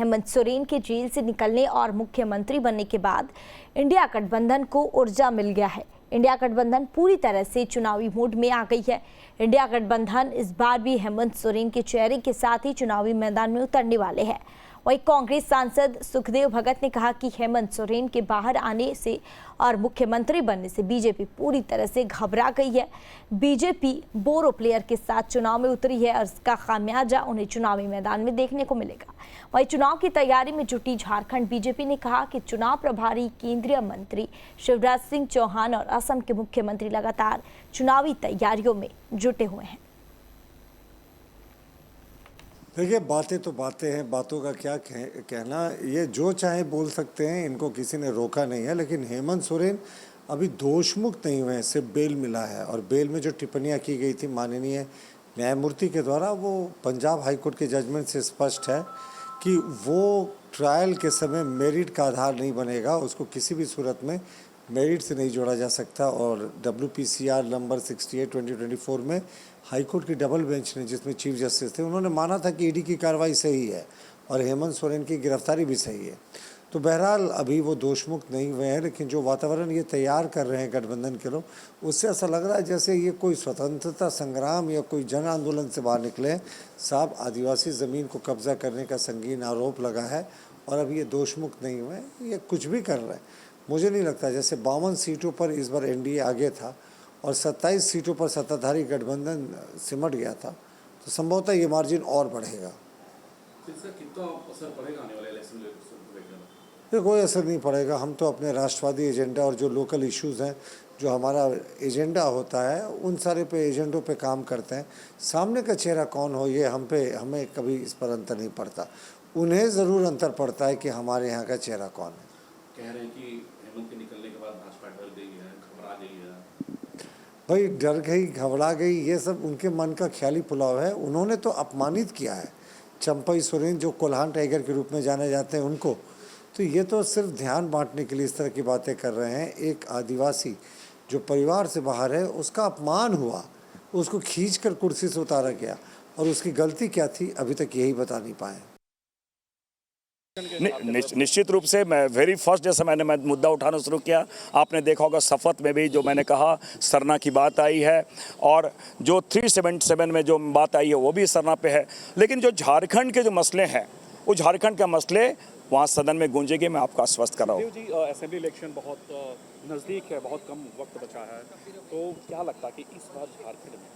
हेमंत सोरेन के जेल से निकलने और मुख्यमंत्री बनने के बाद इंडिया गठबंधन को ऊर्जा मिल गया है। इंडिया गठबंधन पूरी तरह से चुनावी मूड में आ गई है। इंडिया गठबंधन इस बार भी हेमंत सोरेन के चेहरे के साथ ही चुनावी मैदान में उतरने वाले हैं। वहीं कांग्रेस सांसद सुखदेव भगत ने कहा कि हेमंत सोरेन के बाहर आने से और मुख्यमंत्री बनने से बीजेपी पूरी तरह से घबरा गई है। बीजेपी बोरो प्लेयर के साथ चुनाव में उतरी है और इसका खामियाजा उन्हें चुनावी मैदान में देखने को मिलेगा। वहीं चुनाव की तैयारी में जुटी झारखंड बीजेपी ने कहा कि चुनाव प्रभारी केंद्रीय मंत्री शिवराज सिंह चौहान और असम के मुख्यमंत्री लगातार चुनावी तैयारियों में जुटे हुए हैं। देखिए, बातें तो बातें हैं, बातों का क्या कहना। ये जो चाहे बोल सकते हैं, इनको किसी ने रोका नहीं है। लेकिन हेमंत सोरेन अभी दोषमुक्त नहीं हुए हैं, सिर्फ बेल मिला है। और बेल में जो टिप्पणियां की गई थी माननीय न्यायमूर्ति के द्वारा, वो पंजाब हाईकोर्ट के जजमेंट से स्पष्ट है कि वो ट्रायल के समय मेरिट का आधार नहीं बनेगा, उसको किसी भी सूरत में मेरिट से नहीं जोड़ा जा सकता। और WPCR नंबर 68/2024 में हाईकोर्ट की डबल बेंच ने, जिसमें चीफ जस्टिस थे, उन्होंने माना था कि ईडी की कार्रवाई सही है और हेमंत सोरेन की गिरफ्तारी भी सही है। तो बहरहाल अभी वो दोषमुक्त नहीं हुए हैं। लेकिन जो वातावरण ये तैयार कर रहे हैं गठबंधन के लोग, उससे ऐसा लग रहा है जैसे ये कोई स्वतंत्रता संग्राम या कोई जन आंदोलन से बाहर निकले। साहब, आदिवासी ज़मीन को कब्जा करने का संगीन आरोप लगा है और अभी ये दोषमुक्त नहीं हुए, ये कुछ भी कर रहे हैं। मुझे नहीं लगता, जैसे 52 सीटों पर इस बार एनडीए आगे था और 27 सीटों पर सत्ताधारी गठबंधन सिमट गया था, तो संभवतः ये मार्जिन और बढ़ेगा। कितना असर पड़ेगा आने वाले इलेक्शन में? कोई असर नहीं पड़ेगा। हम तो अपने राष्ट्रवादी एजेंडा और जो लोकल इश्यूज़ हैं, जो हमारा एजेंडा होता है, उन सारे पे एजेंडों पे काम करते हैं। सामने का चेहरा कौन हो, ये हमें कभी इस पर अंतर नहीं पड़ता। उन्हें ज़रूर अंतर पड़ता है कि हमारे यहाँ का चेहरा कौन है। कह रहे हैं कि हेमंत के निकलने के बाद भाजपा डर गई है, घबरा गई है। भाई, डर गई, घबरा गई, ये सब उनके मन का ख्याली पुलाव है। उन्होंने तो अपमानित किया है चंपई सोरेन, जो कोल्हान टाइगर के रूप में जाने जाते हैं, उनको। तो ये तो सिर्फ ध्यान बांटने के लिए इस तरह की बातें कर रहे हैं। एक आदिवासी जो परिवार से बाहर है, उसका अपमान हुआ, उसको खींचकर कुर्सी से उतारा गया, और उसकी गलती क्या थी अभी तक यही बता नहीं पाए। निश्चित रूप से मैं वेरी फर्स्ट जैसे मैंने मुद्दा उठाना शुरू किया, आपने देखा होगा शपथ में भी जो मैंने कहा सरना की बात आई है, और जो 377 में जो बात आई है वो भी सरना पे है। लेकिन जो झारखंड के जो मसले हैं, वो झारखंड के मसले वहाँ सदन में गूंजेंगे, मैं आपको आश्वस्त कर रहा हूँ। जी, असेंबली इलेक्शन बहुत नज़दीक है, बहुत कम वक्त बचा है, तो क्या लगता है कि इस बार झारखंड में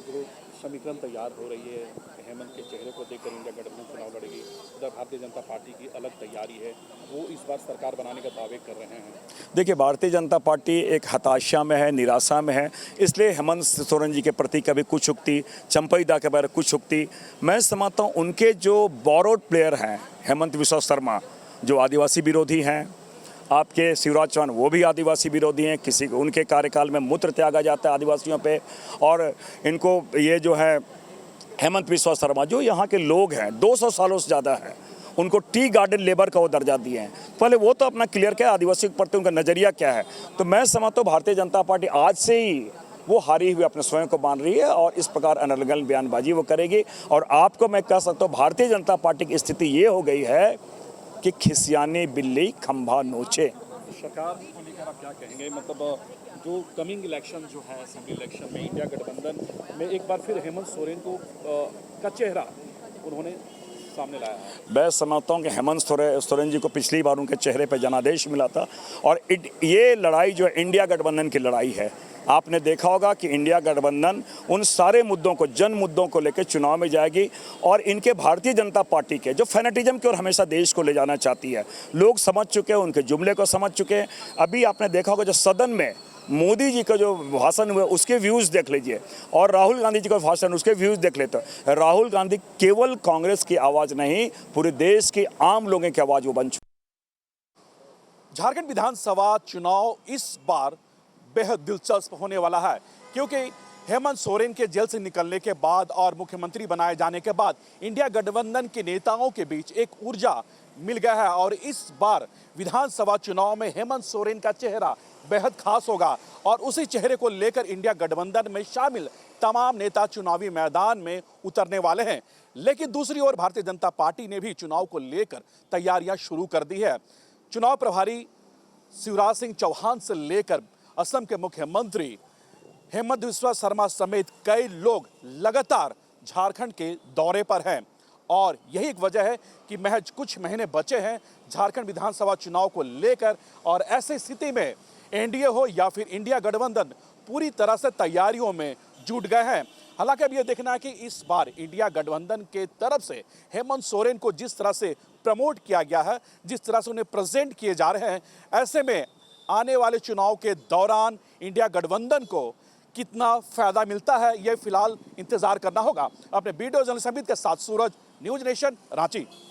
जो समीकरण तैयार हो रही है, हेमंत के चेहरे को देखकर इंडिया गठबंधन चुनाव लड़ेगी, उधर भारतीय जनता पार्टी की अलग तैयारी है, वो इस बार सरकार बनाने का दावे कर रहे हैं? देखिए, भारतीय जनता पार्टी एक हताशा में है, निराशा में है, इसलिए हेमंत सोरेन जी के प्रति कभी कुछ उक्ति, चंपई दा के बारे में कुछ उक्ति। मैं समझता हूँ उनके जो बोरोड प्लेयर हैं, हेमंत बिस्वा शर्मा जो आदिवासी विरोधी हैं, आपके शिवराज चौहान वो भी आदिवासी विरोधी हैं, किसी उनके कार्यकाल में मूत्र त्यागा जाता है आदिवासियों पे, और इनको ये जो है हेमंत बिस्वा शर्मा जो यहाँ के लोग हैं 200 सालों से ज़्यादा है, उनको टी गार्डन लेबर का वो दर्जा दिए हैं। पहले वो तो अपना क्लियर क्या है, आदिवासी के प्रति उनका नज़रिया क्या है। तो मैं समझता हूँ भारतीय जनता पार्टी आज से ही वो हारी हुई अपने स्वयं को मान रही है और इस प्रकार अनर्गल बयानबाजी वो करेगी। और आपको मैं कह सकता हूँ भारतीय जनता पार्टी की स्थिति ये हो गई है कि खिसियाने बिल्ली खंभा नोचे। सरकार को लेकर आप क्या कहेंगे? मतलब जो कमिंग इलेक्शन जो है, असेंबली इलेक्शन में इंडिया गठबंधन में एक बार फिर हेमंत सोरेन को का चेहरा उन्होंने सामने लाया है। मैं समझता हूँ कि हेमंत सोरेन जी को पिछली बार उनके चेहरे पर जनादेश मिला था, और ये लड़ाई जो है इंडिया गठबंधन की लड़ाई है। आपने देखा होगा कि इंडिया गठबंधन उन सारे मुद्दों को, जन मुद्दों को लेकर चुनाव में जाएगी, और इनके भारतीय जनता पार्टी के जो फैनेटिज्म की ओर हमेशा देश को ले जाना चाहती है, लोग समझ चुके हैं, उनके जुमले को समझ चुके हैं। अभी आपने देखा होगा जो सदन में मोदी जी का जो भाषण हुआ उसके व्यूज़ देख लीजिए, और राहुल गांधी जी का भाषण उसके व्यूज़ देख लेते हैं। राहुल गांधी केवल कांग्रेस की आवाज़ नहीं, पूरे देश की आम लोगों की आवाज़ वो बन चुकी। झारखंड विधानसभा चुनाव इस बार बेहद दिलचस्प होने वाला है, क्योंकि हेमंत सोरेन के जेल से निकलने के बाद और मुख्यमंत्री बनाए जाने के बाद इंडिया गठबंधन के नेताओं के बीच एक ऊर्जा मिल गया है, और इस बार विधानसभा चुनाव में हेमंत सोरेन का चेहरा बेहद खास होगा, और उसी चेहरे को लेकर इंडिया गठबंधन में शामिल तमाम नेता चुनावी मैदान में उतरने वाले हैं। लेकिन दूसरी ओर भारतीय जनता पार्टी ने भी चुनाव को लेकर तैयारियां शुरू कर दी है। चुनाव प्रभारी शिवराज सिंह चौहान से लेकर असम के मुख्यमंत्री हेमंत बिस्वा शर्मा समेत कई लोग लगातार झारखंड के दौरे पर हैं और यही एक वजह है कि महज कुछ महीने बचे हैं झारखंड विधानसभा चुनाव को लेकर और ऐसी स्थिति में एनडीए हो या फिर इंडिया गठबंधन पूरी तरह से तैयारियों में जुट गए हैं। हालांकि अब यह देखना है कि इस बार इंडिया गठबंधन के तरफ से हेमंत सोरेन को जिस तरह से प्रमोट किया गया है, जिस तरह से उन्हें प्रेजेंट किए जा रहे हैं, ऐसे में आने वाले चुनाव के दौरान इंडिया गठबंधन को कितना फायदा मिलता है, यह फिलहाल इंतजार करना होगा। अपने वीडियो जर्नलिस्ट अमित के साथ सूरज, न्यूज नेशन, रांची।